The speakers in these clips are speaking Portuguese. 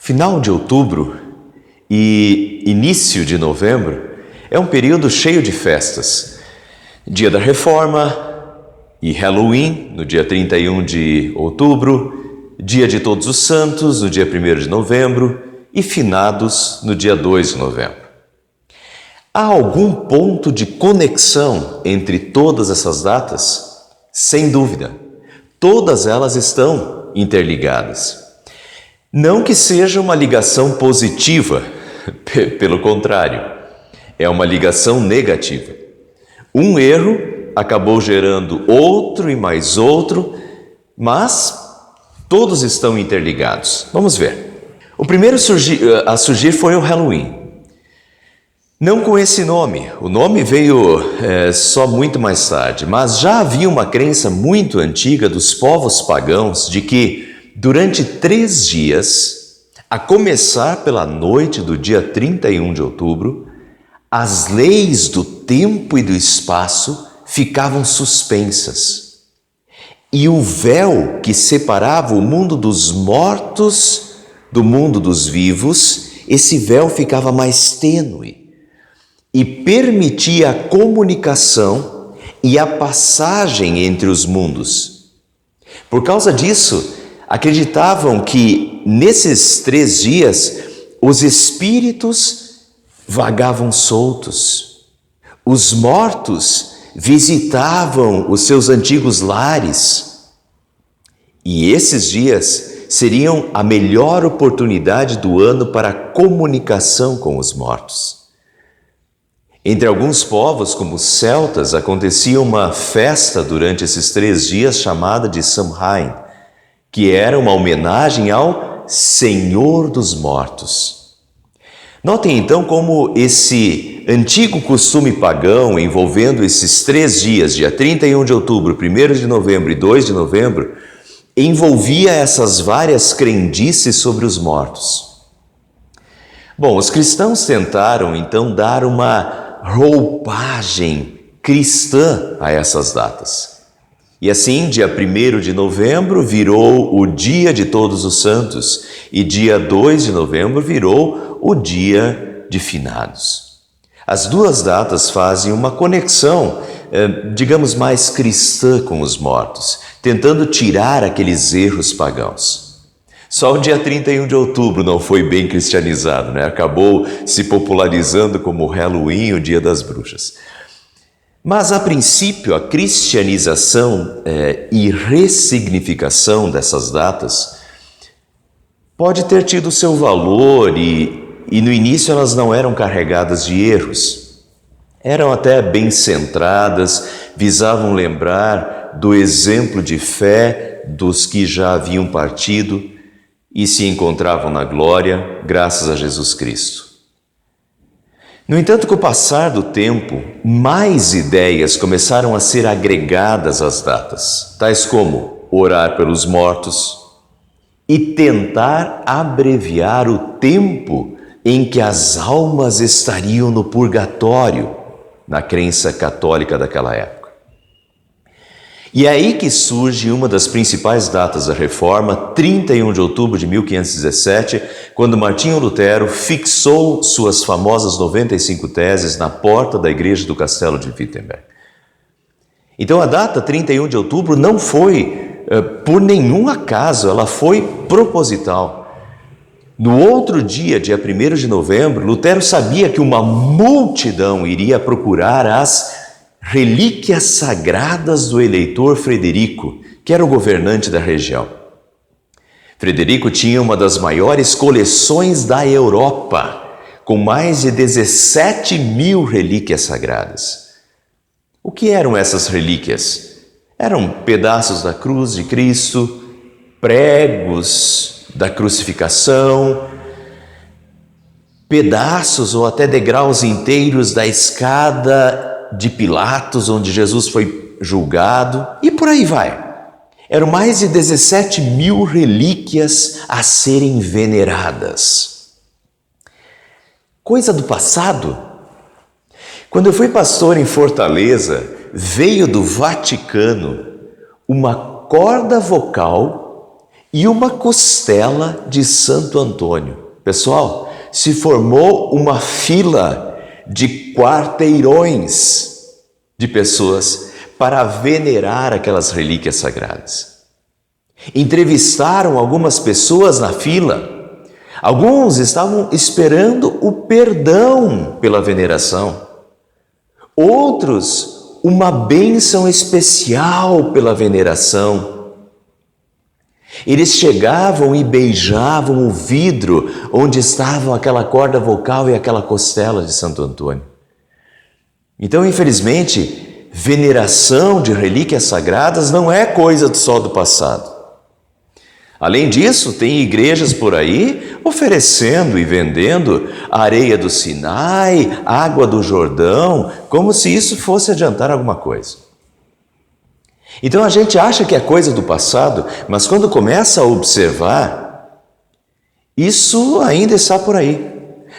Final de outubro e início de novembro é um período cheio de festas. Dia da Reforma e Halloween, no dia 31 de outubro, Dia de Todos os Santos, no dia 1º de novembro, e Finados, no dia 2 de novembro. Há algum ponto de conexão entre todas essas datas? Sem dúvida. Todas elas estão interligadas. Não que seja uma ligação positiva, pelo contrário, é uma ligação negativa. Um erro acabou gerando outro e mais outro, mas todos estão interligados. Vamos ver. O primeiro a surgir foi o Halloween. Não com esse nome, o nome veio só muito mais tarde, mas já havia uma crença muito antiga dos povos pagãos de que durante 3 dias, a começar pela noite do dia 31 de outubro, as leis do tempo e do espaço ficavam suspensas. E o véu que separava o mundo dos mortos do mundo dos vivos, esse véu ficava mais tênue e permitia a comunicação e a passagem entre os mundos. Por causa disso, acreditavam que nesses 3 dias os espíritos vagavam soltos, os mortos visitavam os seus antigos lares e esses dias seriam a melhor oportunidade do ano para a comunicação com os mortos. Entre alguns povos, como os celtas, acontecia uma festa durante esses 3 dias chamada de Samhain, que era uma homenagem ao Senhor dos Mortos. Notem então como esse antigo costume pagão envolvendo esses 3 dias, dia 31 de outubro, 1º de novembro e 2 de novembro, envolvia essas várias crendices sobre os mortos. Bom, os cristãos tentaram então dar uma roupagem cristã a essas datas. E assim, dia 1º de novembro virou o Dia de Todos os Santos e dia 2 de novembro virou o Dia de Finados. As duas datas fazem uma conexão, digamos, mais cristã com os mortos, tentando tirar aqueles erros pagãos. Só o dia 31 de outubro não foi bem cristianizado, né? Acabou se popularizando como Halloween, o Dia das Bruxas. Mas, a princípio, a cristianização e ressignificação dessas datas pode ter tido seu valor e no início elas não eram carregadas de erros. Eram até bem centradas, visavam lembrar do exemplo de fé dos que já haviam partido e se encontravam na glória, graças a Jesus Cristo. No entanto, com o passar do tempo, mais ideias começaram a ser agregadas às datas, tais como orar pelos mortos e tentar abreviar o tempo em que as almas estariam no purgatório, na crença católica daquela época. E é aí que surge uma das principais datas da Reforma, 31 de outubro de 1517, quando Martinho Lutero fixou suas famosas 95 teses na porta da igreja do Castelo de Wittenberg. Então a data 31 de outubro não foi por nenhum acaso, ela foi proposital. No outro dia 1º de novembro, Lutero sabia que uma multidão iria procurar as relíquias sagradas do eleitor Frederico, que era o governante da região. Frederico tinha uma das maiores coleções da Europa, com mais de 17.000 relíquias sagradas. O que eram essas relíquias? Eram pedaços da cruz de Cristo, pregos da crucificação, pedaços ou até degraus inteiros da escada de Pilatos, onde Jesus foi julgado, e por aí vai. Eram mais de 17.000 relíquias a serem veneradas. Coisa do passado. Quando eu fui pastor em Fortaleza, veio do Vaticano uma corda vocal e uma costela de Santo Antônio. Pessoal, se formou uma fila de quarteirões de pessoas para venerar aquelas relíquias sagradas. Entrevistaram algumas pessoas na fila. Alguns estavam esperando o perdão pela veneração. Outros, uma bênção especial pela veneração. Eles chegavam e beijavam o vidro onde estavam aquela corda vocal e aquela costela de Santo Antônio. Então, infelizmente, veneração de relíquias sagradas não é coisa só do passado. Além disso, tem igrejas por aí oferecendo e vendendo areia do Sinai, água do Jordão, como se isso fosse adiantar alguma coisa. Então a gente acha que é coisa do passado, mas quando começa a observar, isso ainda está por aí.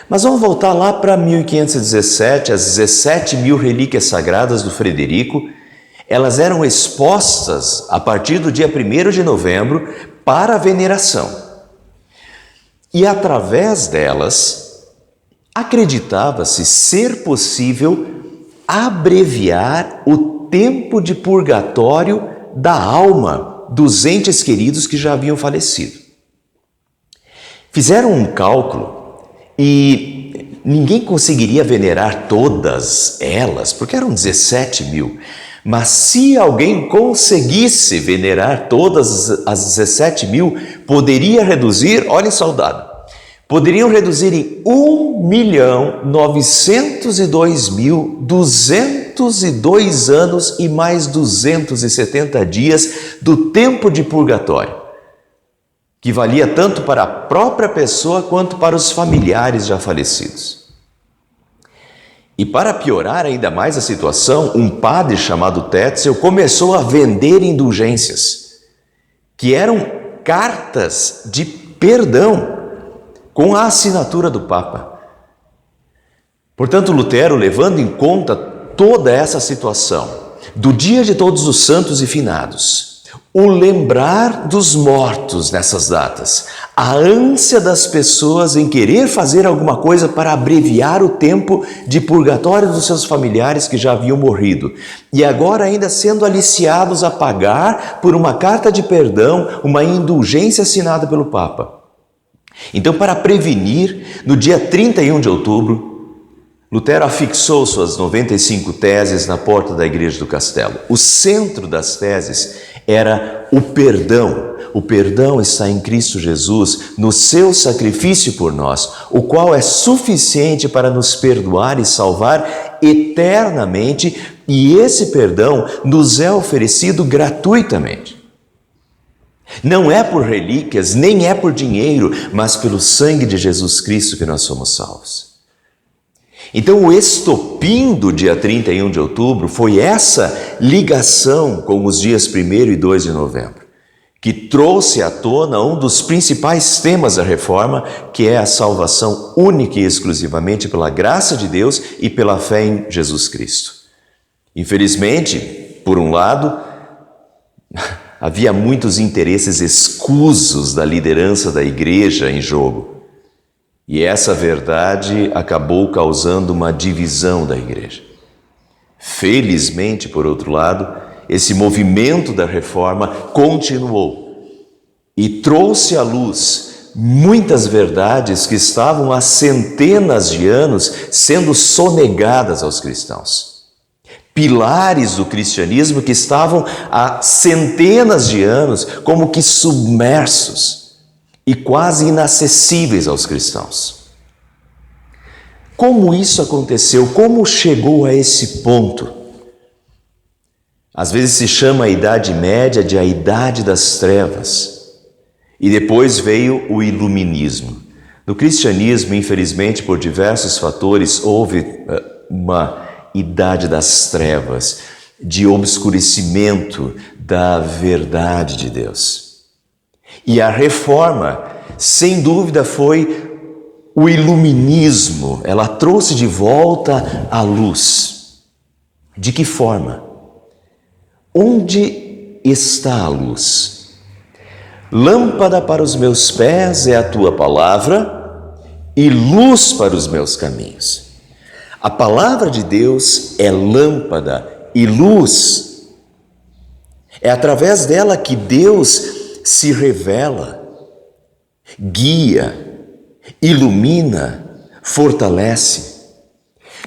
Mas vamos voltar lá para 1517, as 17.000 relíquias sagradas do Frederico. Elas eram expostas a partir do dia 1º de novembro para a veneração. E através delas, acreditava-se ser possível abreviar o tempo de purgatório da alma dos entes queridos que já haviam falecido. Fizeram um cálculo e ninguém conseguiria venerar todas elas, porque eram 17.000. Mas se alguém conseguisse venerar todas as 17.000, poderia reduzir, olhem só o dado, poderiam reduzir em 1.902.202 anos e mais 270 dias do tempo de purgatório, que valia tanto para a própria pessoa quanto para os familiares já falecidos. E para piorar ainda mais a situação, um padre chamado Tetzel começou a vender indulgências, que eram cartas de perdão com a assinatura do Papa. Portanto, Lutero, levando em conta toda essa situação, do dia de todos os santos e finados, o lembrar dos mortos nessas datas, a ânsia das pessoas em querer fazer alguma coisa para abreviar o tempo de purgatório dos seus familiares que já haviam morrido, e agora ainda sendo aliciados a pagar por uma carta de perdão, uma indulgência assinada pelo Papa. Então, para prevenir, no dia 31 de outubro, Lutero afixou suas 95 teses na porta da igreja do castelo. O centro das teses era o perdão. O perdão está em Cristo Jesus, no seu sacrifício por nós, o qual é suficiente para nos perdoar e salvar eternamente, e esse perdão nos é oferecido gratuitamente. Não é por relíquias, nem é por dinheiro, mas pelo sangue de Jesus Cristo que nós somos salvos. Então, o estopim do dia 31 de outubro foi essa ligação com os dias 1º e 2 de novembro, que trouxe à tona um dos principais temas da Reforma, que é a salvação única e exclusivamente pela graça de Deus e pela fé em Jesus Cristo. Infelizmente, por um lado, havia muitos interesses escusos da liderança da igreja em jogo. E essa verdade acabou causando uma divisão da igreja. Felizmente, por outro lado, esse movimento da reforma continuou e trouxe à luz muitas verdades que estavam há centenas de anos sendo sonegadas aos cristãos. Pilares do cristianismo que estavam há centenas de anos como que submersos e quase inacessíveis aos cristãos. Como isso aconteceu? Como chegou a esse ponto? Às vezes se chama a Idade Média de a Idade das Trevas. E depois veio o Iluminismo. No cristianismo, infelizmente, por diversos fatores, houve uma Idade das Trevas, de obscurecimento da verdade de Deus. E a reforma, sem dúvida, foi o iluminismo. Ela trouxe de volta a luz. De que forma? Onde está a luz? Lâmpada para os meus pés é a tua palavra e luz para os meus caminhos. A palavra de Deus é lâmpada e luz. É através dela que Deus se revela, guia, ilumina, fortalece.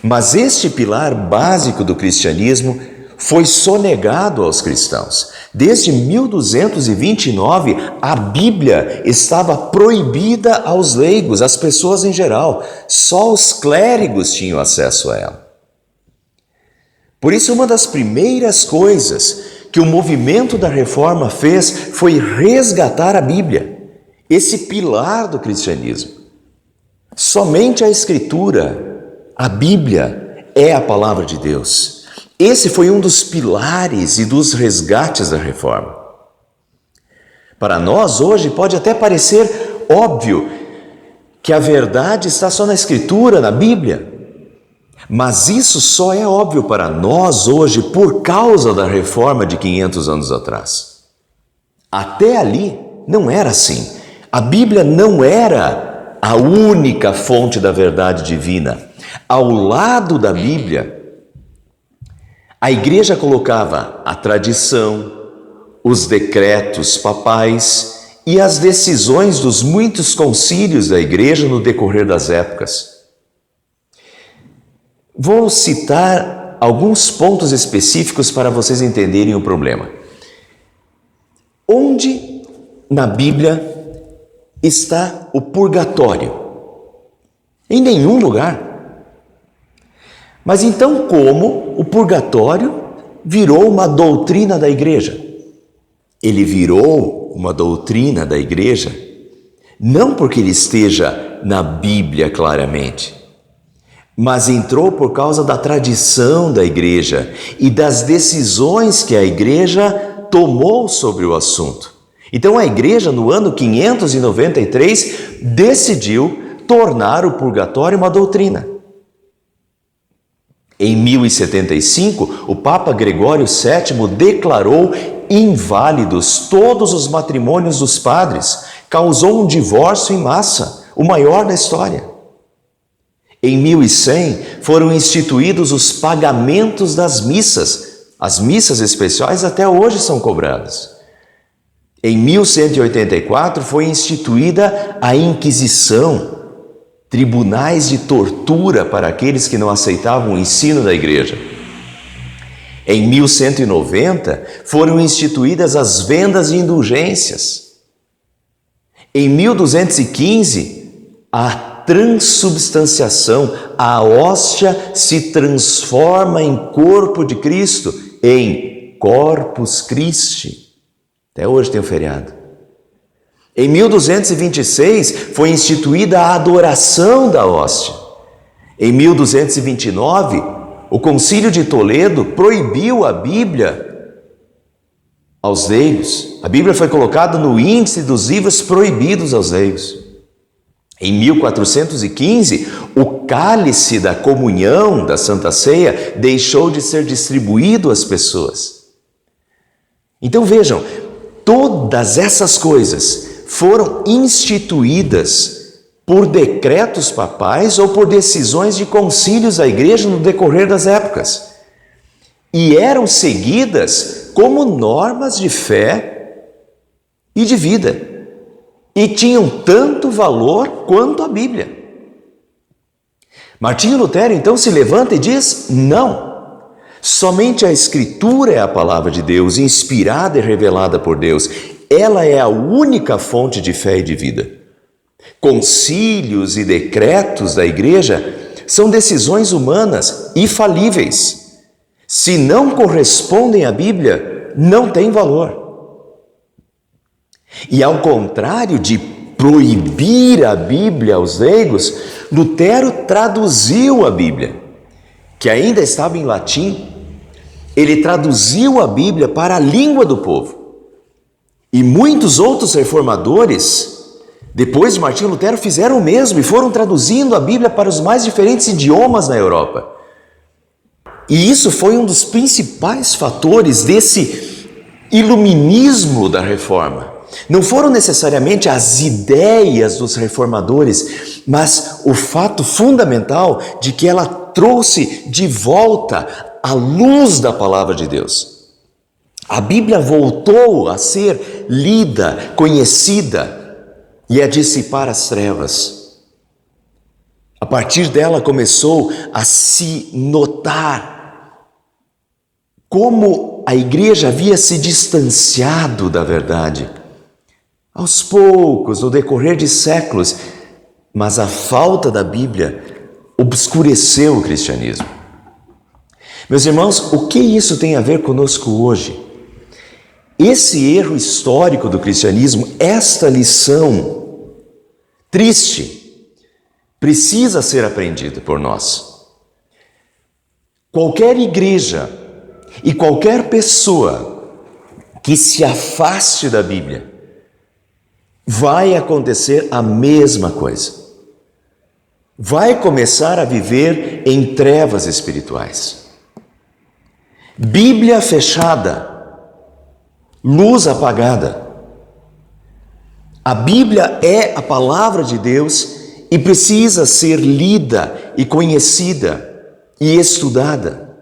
Mas este pilar básico do cristianismo foi sonegado aos cristãos. Desde 1229, a Bíblia estava proibida aos leigos, às pessoas em geral. Só os clérigos tinham acesso a ela. Por isso, uma das primeiras coisas que o movimento da Reforma fez foi resgatar a Bíblia, esse pilar do cristianismo. Somente a Escritura, a Bíblia, é a palavra de Deus. Esse foi um dos pilares e dos resgates da Reforma. Para nós, hoje, pode até parecer óbvio que a verdade está só na Escritura, na Bíblia. Mas isso só é óbvio para nós hoje por causa da Reforma de 500 anos atrás. Até ali não era assim. A Bíblia não era a única fonte da verdade divina. Ao lado da Bíblia, a igreja colocava a tradição, os decretos papais e as decisões dos muitos concílios da igreja no decorrer das épocas. Vou citar alguns pontos específicos para vocês entenderem o problema. Onde na Bíblia está o purgatório? Em nenhum lugar. Mas então, como o purgatório virou uma doutrina da igreja? Ele virou uma doutrina da igreja não porque ele esteja na Bíblia claramente, mas entrou por causa da tradição da igreja e das decisões que a igreja tomou sobre o assunto. Então a igreja, no ano 593, decidiu tornar o purgatório uma doutrina. Em 1075, o Papa Gregório VII declarou inválidos todos os matrimônios dos padres, causou um divórcio em massa, o maior da história. Em 1100, foram instituídos os pagamentos das missas. As missas especiais até hoje são cobradas. Em 1184, foi instituída a Inquisição, tribunais de tortura para aqueles que não aceitavam o ensino da igreja. Em 1190, foram instituídas as vendas de indulgências. Em 1215, a transubstanciação, a hóstia se transforma em corpo de Cristo, em Corpus Christi. Até hoje tem o feriado. Em 1226, foi instituída a adoração da hóstia. Em 1229, o Concílio de Toledo proibiu a Bíblia aos leigos. A Bíblia foi colocada no índice dos livros proibidos aos leigos. Em 1415, o cálice da comunhão da Santa Ceia deixou de ser distribuído às pessoas. Então vejam, todas essas coisas foram instituídas por decretos papais ou por decisões de concílios da igreja no decorrer das épocas. E eram seguidas como normas de fé e de vida. E tinham tanto valor quanto a Bíblia. Martinho Lutero então se levanta e diz: não, somente a Escritura é a palavra de Deus, inspirada e revelada por Deus. Ela é a única fonte de fé e de vida. Concílios e decretos da igreja são decisões humanas e falíveis. Se não correspondem à Bíblia, não têm valor. E ao contrário de proibir a Bíblia aos leigos, Lutero traduziu a Bíblia, que ainda estava em latim. Ele traduziu a Bíblia para a língua do povo. E muitos outros reformadores, depois de Martinho Lutero, fizeram o mesmo e foram traduzindo a Bíblia para os mais diferentes idiomas na Europa. E isso foi um dos principais fatores desse iluminismo da Reforma. Não foram necessariamente as ideias dos reformadores, mas o fato fundamental de que ela trouxe de volta a luz da palavra de Deus. A Bíblia voltou a ser lida, conhecida e a dissipar as trevas. A partir dela começou a se notar como a igreja havia se distanciado da verdade. Aos poucos, no decorrer de séculos, mas a falta da Bíblia obscureceu o cristianismo. Meus irmãos, o que isso tem a ver conosco hoje? Esse erro histórico do cristianismo, esta lição triste, precisa ser aprendida por nós. Qualquer igreja e qualquer pessoa que se afaste da Bíblia, vai acontecer a mesma coisa. Vai começar a viver em trevas espirituais. Bíblia fechada, luz apagada. A Bíblia é a palavra de Deus e precisa ser lida e conhecida e estudada.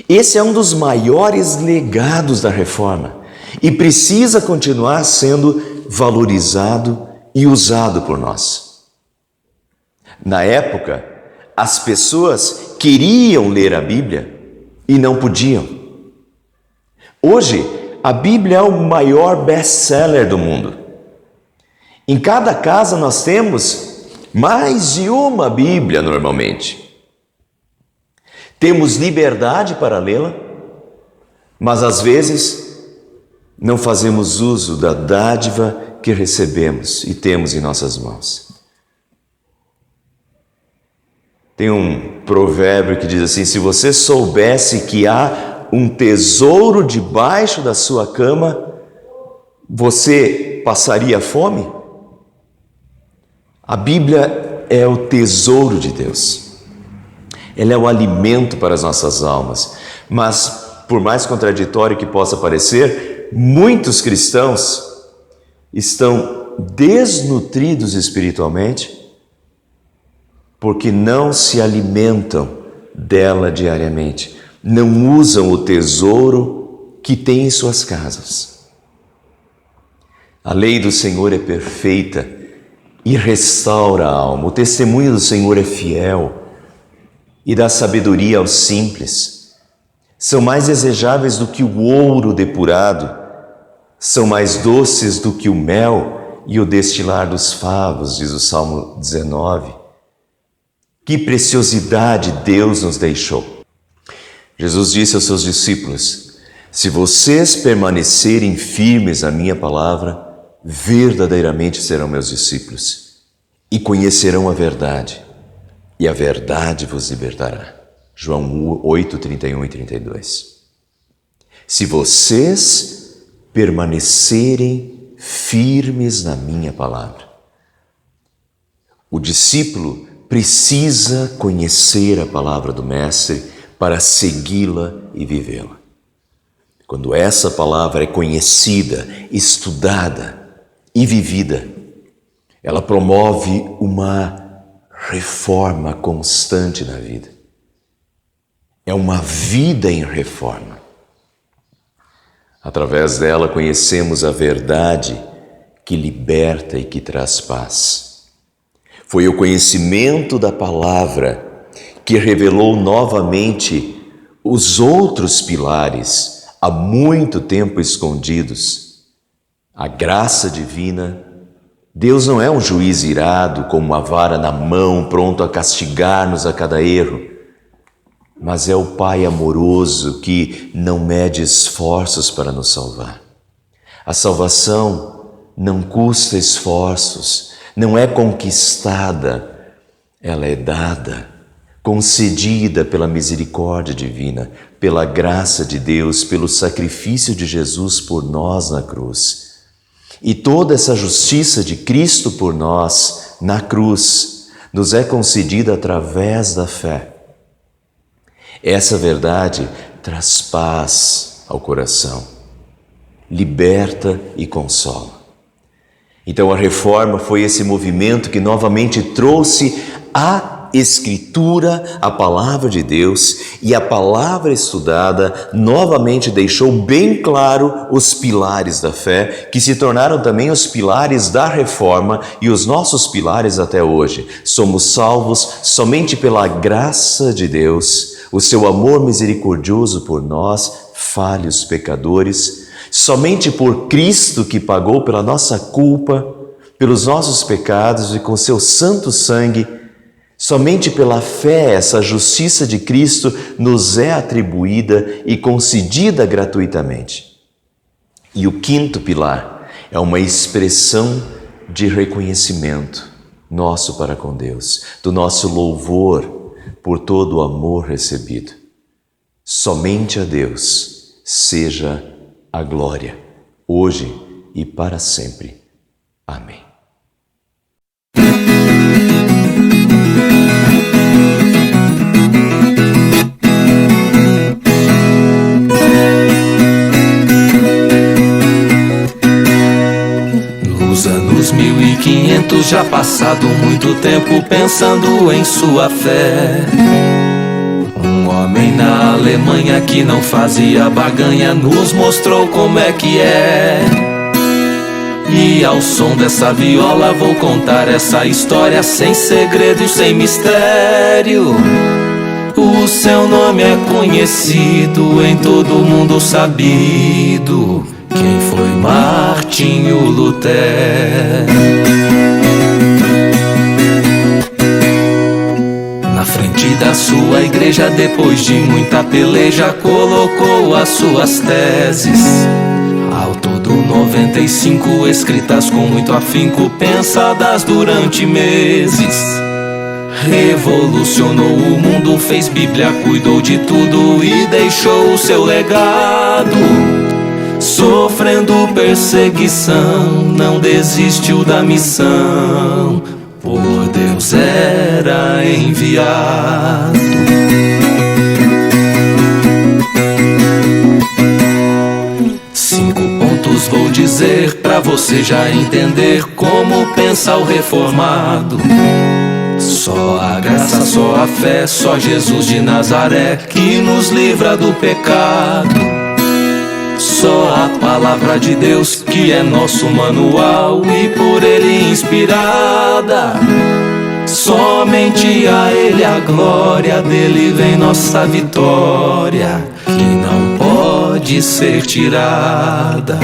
Esse é um dos maiores legados da Reforma e precisa continuar sendo valorizado e usado por nós. Na época, as pessoas queriam ler a Bíblia e não podiam. Hoje, a Bíblia é o maior best-seller do mundo. Em cada casa nós temos mais de uma Bíblia normalmente. Temos liberdade para lê-la, mas às vezes não fazemos uso da dádiva que recebemos e temos em nossas mãos. Tem um provérbio que diz assim: se você soubesse que há um tesouro debaixo da sua cama, você passaria fome? A Bíblia é o tesouro de Deus. Ela é o alimento para as nossas almas. Mas, por mais contraditório que possa parecer, muitos cristãos estão desnutridos espiritualmente porque não se alimentam dela diariamente, não usam o tesouro que tem em suas casas. A lei do Senhor é perfeita e restaura a alma. O testemunho do Senhor é fiel e dá sabedoria aos simples. São mais desejáveis do que o ouro depurado, são mais doces do que o mel e o destilar dos favos, diz o Salmo 19. Que preciosidade Deus nos deixou. Jesus disse aos seus discípulos: se vocês permanecerem firmes na minha palavra, verdadeiramente serão meus discípulos e conhecerão a verdade, e a verdade vos libertará. João 8, 31 e 32. Se vocês permanecerem firmes na minha palavra, o discípulo precisa conhecer a palavra do Mestre para segui-la e vivê-la. Quando essa palavra é conhecida, estudada e vivida, ela promove uma reforma constante na vida. É uma vida em reforma. Através dela conhecemos a verdade que liberta e que traz paz. Foi o conhecimento da palavra que revelou novamente os outros pilares há muito tempo escondidos. A graça divina. Deus não é um juiz irado com uma vara na mão, pronto a castigar-nos a cada erro, mas é o Pai amoroso que não mede esforços para nos salvar. A salvação não custa esforços, não é conquistada, ela é dada, concedida pela misericórdia divina, pela graça de Deus, pelo sacrifício de Jesus por nós na cruz. E toda essa justiça de Cristo por nós na cruz nos é concedida através da fé. Essa verdade traz paz ao coração. liberta e consola. Então a reforma foi esse movimento que novamente trouxe a Escritura, a palavra de Deus, e a palavra estudada novamente deixou bem claro os pilares da fé, que se tornaram também os pilares da reforma e os nossos pilares até hoje. Somos salvos somente pela graça de Deus, o seu amor misericordioso por nós, falhos pecadores, somente por Cristo que pagou pela nossa culpa, pelos nossos pecados e com seu santo sangue. Somente pela fé essa justiça de Cristo nos é atribuída e concedida gratuitamente. E o quinto pilar é uma expressão de reconhecimento nosso para com Deus, do nosso louvor por todo o amor recebido. Somente a Deus seja a glória, hoje e para sempre. Amém. Nos anos 1500, já passado muito tempo pensando em sua fé, um homem na Alemanha que não fazia barganha nos mostrou como é que é. E ao som dessa viola vou contar essa história sem segredo e sem mistério. O seu nome é conhecido, em todo mundo sabido. Quem foi Martinho Lutero? Na frente da sua igreja, depois de muita peleja, colocou as suas teses. Ao todo 95, escritas com muito afinco, pensadas durante meses. Revolucionou o mundo, fez Bíblia, cuidou de tudo e deixou o seu legado. Sofrendo perseguição, não desistiu da missão, por Deus era enviado. Vou dizer pra você já entender como pensa o reformado. Só a graça, só a fé, só Jesus de Nazaré que nos livra do pecado. Só a palavra de Deus que é nosso manual e por ele inspirada. Somente a ele a glória, dele vem nossa vitória, que não pode ser tirada.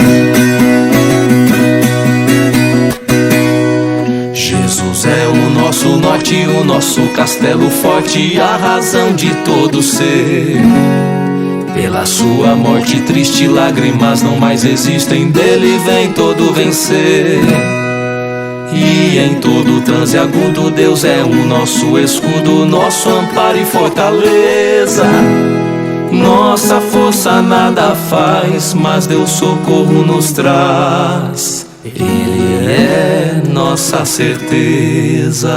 Jesus é o nosso norte, o nosso castelo forte, a razão de todo ser. Pela sua morte triste, lágrimas não mais existem, dele vem todo vencer. E em todo transe agudo, Deus é o nosso escudo, nosso amparo e fortaleza. Nossa força nada faz, mas Deus socorro nos traz. Ele é nossa certeza.